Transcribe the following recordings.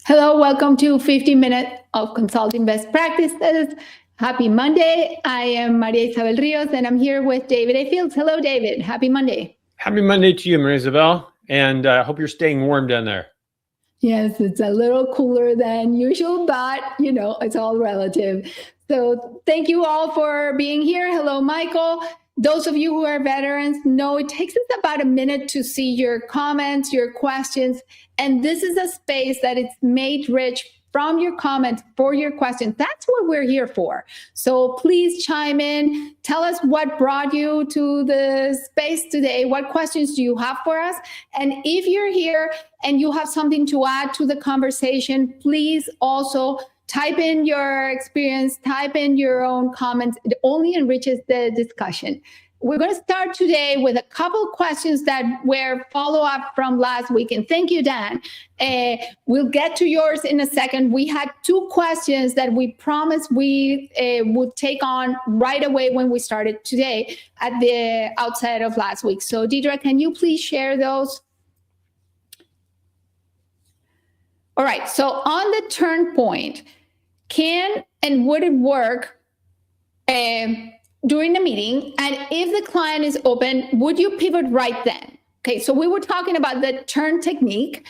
Hello, welcome to 15 Minutes of Consulting Best Practices. Happy Monday. I am Maria Isabel Rios, and I'm here with David A. Fields. Hello, David. Happy Monday. Happy Monday to you, Maria Isabel, and I hope you're staying warm down there. Yes, it's a little cooler than usual, but it's all relative. So thank you all for being here. Hello, Michael. Those of you who are veterans know it takes us about a minute to see your comments, your questions, and this is a space that it's made rich from your comments for your questions. That's what we're here for. So please chime in. Tell us what brought you to the space today. What questions do you have for us? And if you're here and you have something to add to the conversation, please also type in your experience, type in your own comments. It only enriches the discussion. We're going to start today with a couple questions that were follow-up from last week. And thank you, Dan. We'll get to yours in a second. We had two questions that we promised we would take on right away when we started today at the outset of last week. So, Deidre, can you please share those? All right. So on the turn point, can and would it work during the meeting? And if the client is open, would you pivot right then? Okay, so we were talking about the turn technique.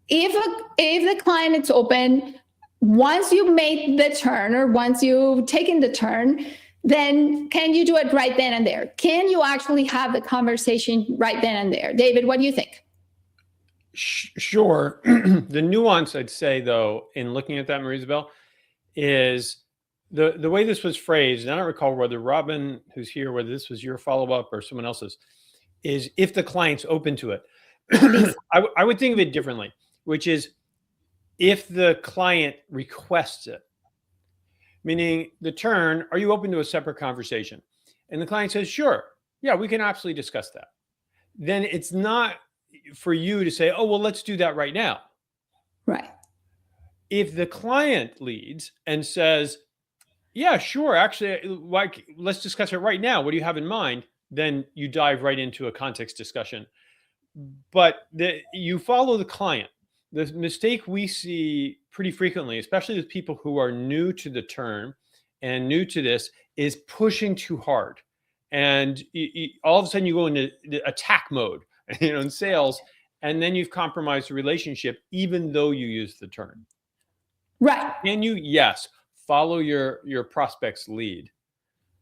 If the client is open, once you made the turn or once you've taken the turn, then can you do it right then and there? Can you actually have the conversation right then and there? David, what do you think? Sure. The nuance I'd say, though, in looking at that, Maria Isabel, is the way this was phrased, and I don't recall whether Robin, who's here, whether this was your follow-up or someone else's, is if the client's open to it. I would think of it differently, which is if the client requests it, meaning the turn, are you open to a separate conversation? And the client says, sure, yeah, we can absolutely discuss that. Then it's not for you to say, oh, well, let's do that right now. Right. If the client leads and says, yeah, sure, actually, let's discuss it right now. What do you have in mind? Then you dive right into a context discussion. But you follow the client. The mistake we see pretty frequently, especially with people who are new to the term and new to this, is pushing too hard. And all of a sudden you go into attack mode, in sales, and then you've compromised the relationship, even though you use the term. Right. Can you? Yes. Follow your prospect's lead.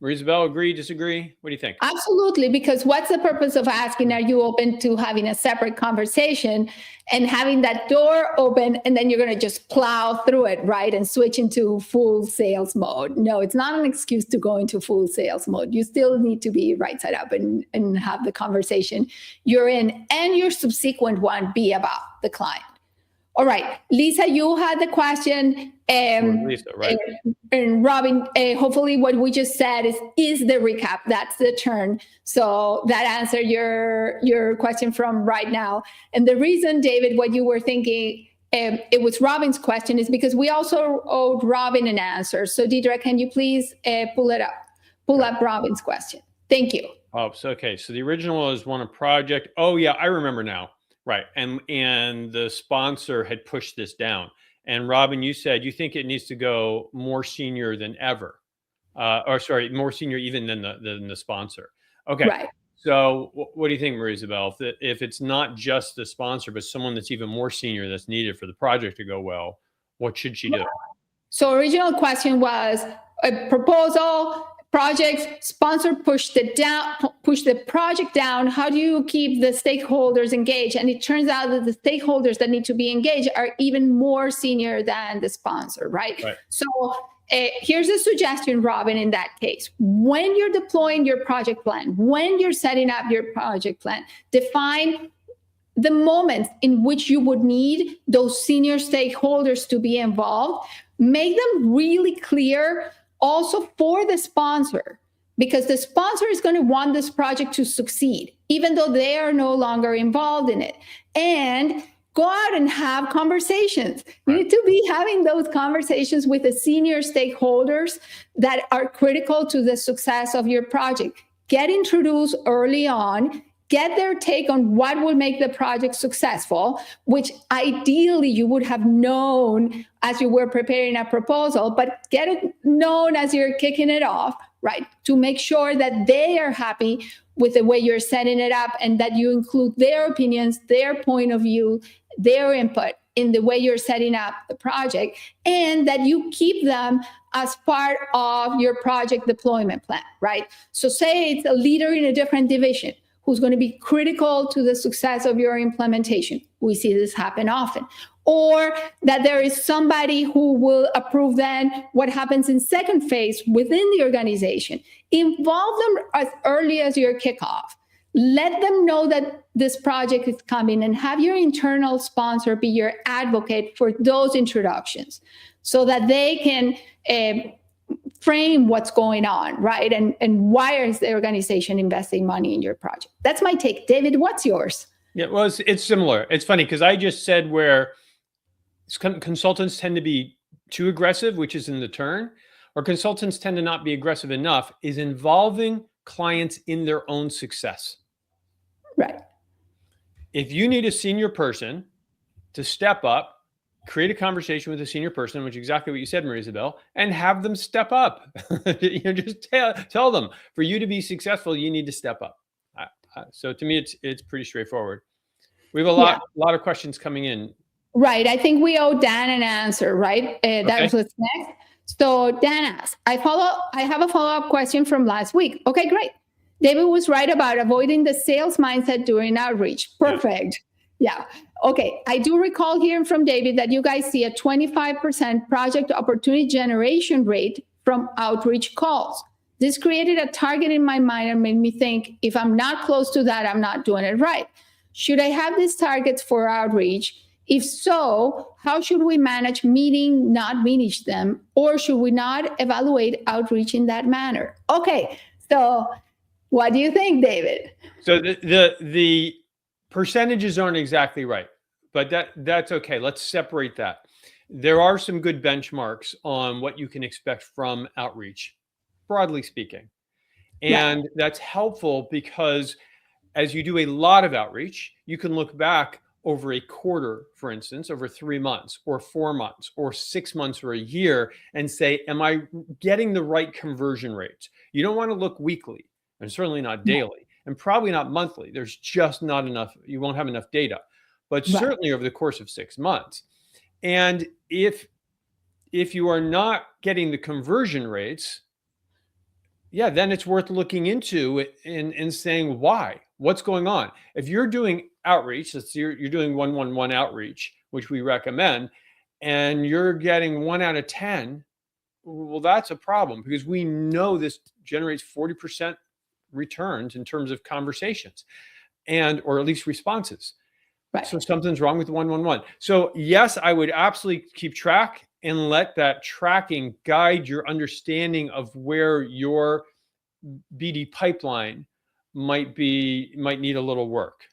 Maria Isabel, agree, disagree? What do you think? Absolutely, because what's the purpose of asking, are you open to having a separate conversation and having that door open, and then you're going to just plow through it, right, and switch into full sales mode? No, it's not an excuse to go into full sales mode. You still need to be right side up and have the conversation you're in, and your subsequent one be about the client. All right, Lisa, you had the question. Lisa, right. And Robin, hopefully what we just said is the recap. That's the turn. So that answered your question from right now. And the reason, David, what you were thinking, it was Robin's question, is because we also owed Robin an answer. So Deidre, can you please pull up Robin's question? Thank you. Oh, so okay. So the original is one a project. Oh yeah, I remember now. Right. And the sponsor had pushed this down. And Robin, you said you think it needs to go more senior than ever. More senior even than the sponsor. Okay. Right. So what do you think, Maria Isabel? If it's not just the sponsor, but someone that's even more senior that's needed for the project to go well, what should she do? So original question was a proposal, project, sponsor pushed the project down. How do you keep the stakeholders engaged? And it turns out that the stakeholders that need to be engaged are even more senior than the sponsor, right? So here's a suggestion, Robin, in that case. When you're deploying your project plan, when you're setting up your project plan, define the moments in which you would need those senior stakeholders to be involved. Make them really clear also for the sponsor, because the sponsor is going to want this project to succeed, even though they are no longer involved in it. And go out and have conversations. You need to be having those conversations with the senior stakeholders that are critical to the success of your project. Get introduced early on. get their take on what will make the project successful, which ideally you would have known as you were preparing a proposal, but get it known as you're kicking it off, right? To make sure that they are happy with the way you're setting it up and that you include their opinions, their point of view, their input in the way you're setting up the project, and that you keep them as part of your project deployment plan, right? So say it's a leader in a different division who's going to be critical to the success of your implementation. We see this happen often. Or that there is somebody who will approve then what happens in second phase within the organization. Involve them as early as your kickoff. Let them know that this project is coming and have your internal sponsor be your advocate for those introductions so that they can frame what's going on, right? And why is the organization investing money in your project? That's my take. David, what's yours? Yeah, well, it's similar. It's funny because I just said where consultants tend to be too aggressive, which is in the turn, or consultants tend to not be aggressive enough, is involving clients in their own success. Right. If you need a senior person to step up, create a conversation with a senior person, which is exactly what you said, Maria Isabel, and have them step up. Just tell them, for you to be successful, you need to step up. So to me, it's pretty straightforward. We have a lot of questions coming in. Right. I think we owe Dan an answer, right? That was what's next. So Dan asks, I have a follow-up question from last week. Okay, great. David was right about avoiding the sales mindset during outreach. Perfect. Yeah. Okay. I do recall hearing from David that you guys see a 25% project opportunity generation rate from outreach calls. This created a target in my mind and made me think, if I'm not close to that, I'm not doing it right. Should I have these targets for outreach? If so, how should we manage meeting, not manage them? Or should we not evaluate outreach in that manner? Okay. So what do you think, David? So the percentages aren't exactly right, but that's okay. Let's separate that. There are some good benchmarks on what you can expect from outreach, broadly speaking. And that's helpful because as you do a lot of outreach, you can look back over a quarter, for instance, over 3 months or 4 months or 6 months or a year and say, am I getting the right conversion rates? You don't want to look weekly and certainly not daily and probably not monthly. There's just not enough. You won't have enough data, but certainly over the course of 6 months. And if you are not getting the conversion rates, then it's worth looking into and saying, why? What's going on? If you're doing outreach, you're doing 1-1-1 outreach, which we recommend, and you're getting 1 out of 10, well, that's a problem because we know this generates 40% returns in terms of conversations or at least responses. Right. So something's wrong with 1-1-1. So yes, I would absolutely keep track and let that tracking guide your understanding of where your BD pipeline might need a little work.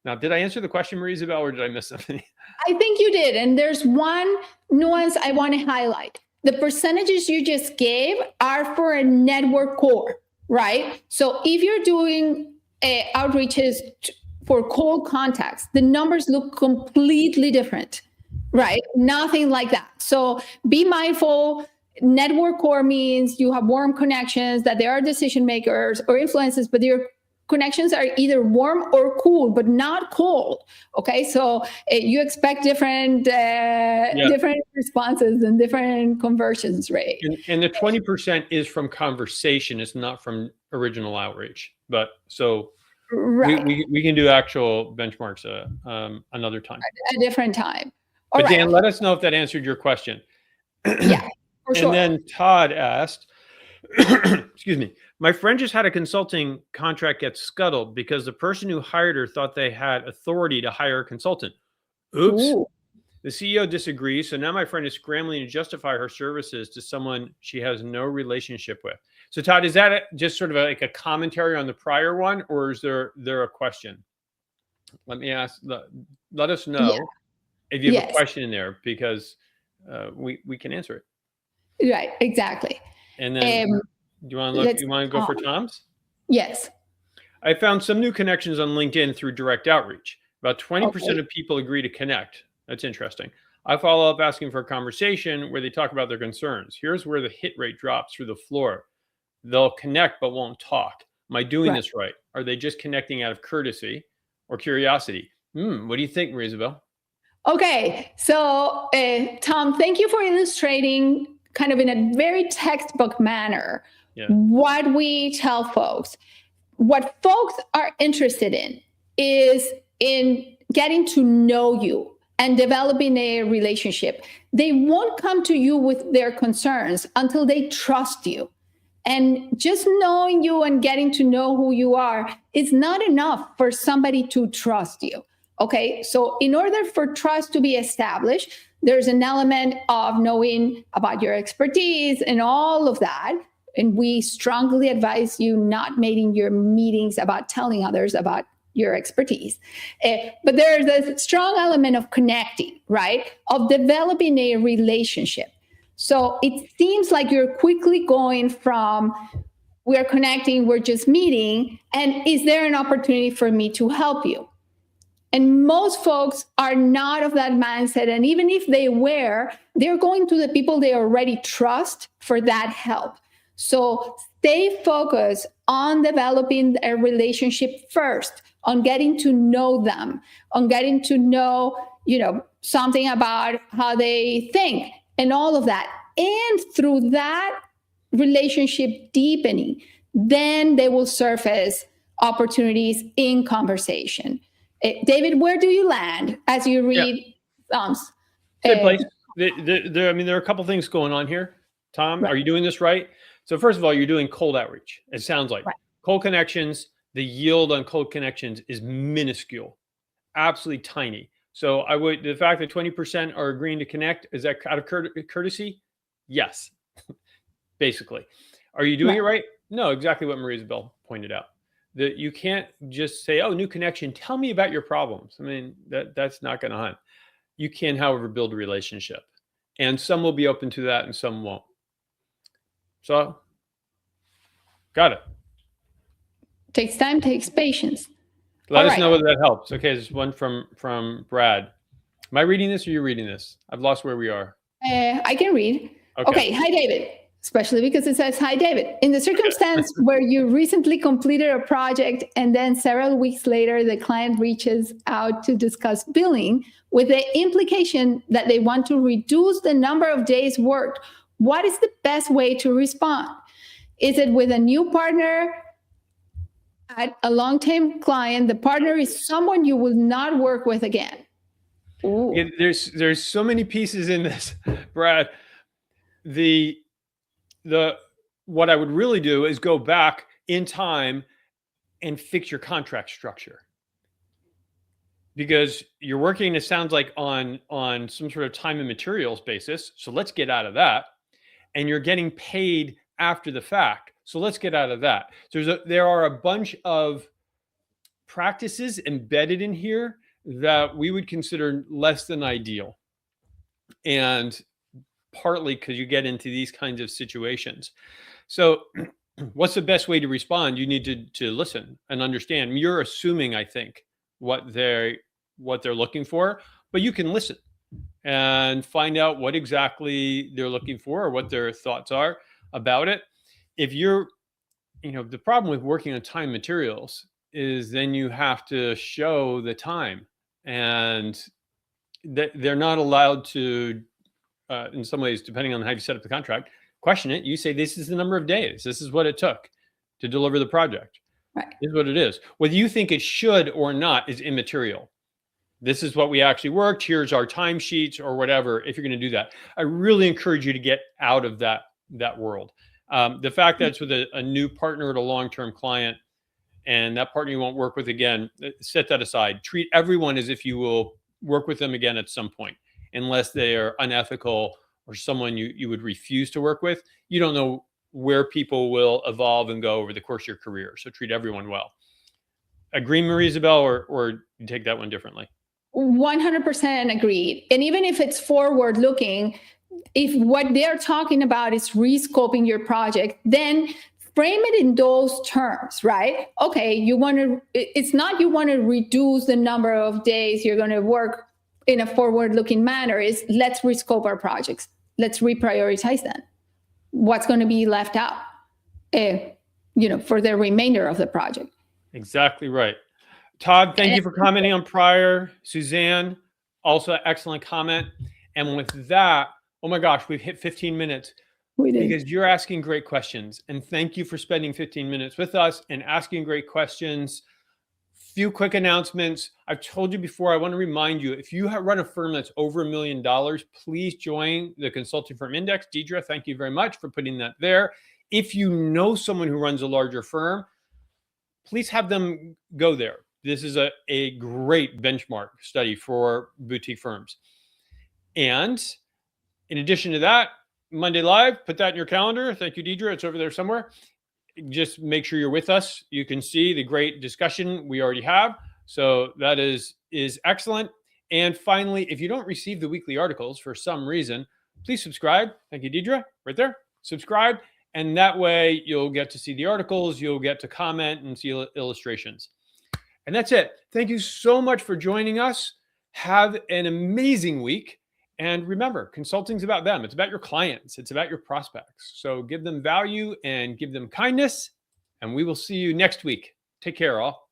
Now, did I answer the question, Maria Isabel, or did I miss something? I think you did. And there's one nuance I want to highlight. The percentages you just gave are for a network core, right? So if you're doing outreaches for cold contacts, the numbers look completely different, right? Nothing like that. So be mindful. Network core means you have warm connections, that there are decision makers or influences, but your connections are either warm or cool, but not cold. Okay, so you expect different different responses and different conversions rate. And the 20% is from conversation; it's not from original outreach. But so we can do actual benchmarks another time, a different time. But Dan, let us know if that answered your question. Yeah. For sure. And then Todd asked, excuse me, my friend just had a consulting contract get scuttled because the person who hired her thought they had authority to hire a consultant. Oops. Ooh. The CEO disagrees. So now my friend is scrambling to justify her services to someone she has no relationship with. So Todd, is that just sort of like a commentary on the prior one, or is there a question? Let me ask, let us know if you have a question in there, because we can answer it. Right, exactly. And then, do you want to look? You want to go for Tom's? Yes. I found some new connections on LinkedIn through direct outreach. About 20% Okay. of people agree to connect. That's interesting. I follow up asking for a conversation where they talk about their concerns. Here's where the hit rate drops through the floor. They'll connect but won't talk. Am I doing Right. this right? Are they just connecting out of courtesy or curiosity? What do you think, Maria Isabel? Okay, so Tom, thank you for illustrating kind of in a very textbook manner Yeah. what we tell folks. What folks are interested in is in getting to know you and developing a relationship. They won't come to you with their concerns until they trust you. And just knowing you and getting to know who you are is not enough for somebody to trust you. Okay, so in order for trust to be established, there's an element of knowing about your expertise and all of that. And we strongly advise you not making your meetings about telling others about your expertise. But there's a strong element of connecting, right? Of developing a relationship. So it seems like you're quickly going from we're connecting, we're just meeting, and is there an opportunity for me to help you? And most folks are not of that mindset. And even if they were, they're going to the people they already trust for that help. So stay focused on developing a relationship first, on getting to know them, on getting to know, something about how they think and all of that. And through that relationship deepening, then they will surface opportunities in conversation. David, where do you land as you read Thumbs? Same place. There are a couple things going on here. Tom, Right. Are you doing this right? So first of all, you're doing cold outreach. It sounds like Right. cold connections. The yield on cold connections is minuscule, absolutely tiny. So the fact that 20% are agreeing to connect, is that out of courtesy? Yes, basically. Are you doing it right? No, exactly what Maria Isabel pointed out. That you can't just say, "Oh, new connection. Tell me about your problems." I mean, that's not going to hunt. You can, however, build a relationship, and some will be open to that, and some won't. So, got it. Takes time, takes patience. Let All us right. know whether that helps. Okay, there's one from Brad. Am I reading this or are you reading this? I've lost where we are. I can read. Okay. Hi, David. Especially because it says, "Hi, David. In the circumstance where you recently completed a project and then several weeks later, the client reaches out to discuss billing with the implication that they want to reduce the number of days worked, what is the best way to respond? Is it with a new partner at a long-term client? The partner is someone you will not work with again." Ooh. There's so many pieces in this, Brad. What I would really do is go back in time and fix your contract structure, because you're working, it sounds like, on some sort of time and materials basis. So let's get out of that. And you're getting paid after the fact. So let's get out of that. So there are a bunch of practices embedded in here that we would consider less than ideal. And partly because you get into these kinds of situations. So what's the best way to respond? You need to listen and understand. You're assuming, I think, what they're looking for, but you can listen and find out what exactly they're looking for or what their thoughts are about it. If you're, the problem with working on time materials is then you have to show the time, and they're not allowed to, in some ways, depending on how you set up the contract, question it. You say, this is the number of days. This is what it took to deliver the project. Right. This is what it is. Whether you think it should or not is immaterial. This is what we actually worked. Here's our timesheets or whatever. If you're going to do that, I really encourage you to get out of that world. The fact that it's with a new partner at a long-term client, and that partner you won't work with again, set that aside. Treat everyone as if you will work with them again at some point, unless they are unethical or someone you would refuse to work with. You don't know where people will evolve and go over the course of your career. So treat everyone well. Agree, Maria Isabel, or you take that one differently? 100% agreed. And even if it's forward looking, if what they're talking about is rescoping your project, then frame it in those terms, right? Okay, it's not you want to reduce the number of days you're going to work in a forward-looking manner. It's let's rescope our projects. Let's reprioritize them. What's going to be left out, for the remainder of the project. Exactly right. Todd, thank you for commenting on prior. Suzanne, also excellent comment. And with that, oh my gosh, we've hit 15 minutes. We did. Because you're asking great questions. And thank you for spending 15 minutes with us and asking great questions. Few quick announcements. I've told you before, I want to remind you, if you run a firm that's over $1 million, please join the Consulting Firm Index. Deidre, thank you very much for putting that there. If you know someone who runs a larger firm, please have them go there. This is a great benchmark study for boutique firms. And in addition to that, Monday Live, put that in your calendar. Thank you, Deidre. It's over there somewhere. Just make sure you're with us. You can see the great discussion we already have. So that is excellent. And finally, if you don't receive the weekly articles for some reason, please subscribe. Thank you, Deidre. Right there. Subscribe. And that way you'll get to see the articles. You'll get to comment and see illustrations. And that's it. Thank you so much for joining us. Have an amazing week. And remember, consulting's about them. It's about your clients. It's about your prospects. So give them value and give them kindness. And we will see you next week. Take care, all.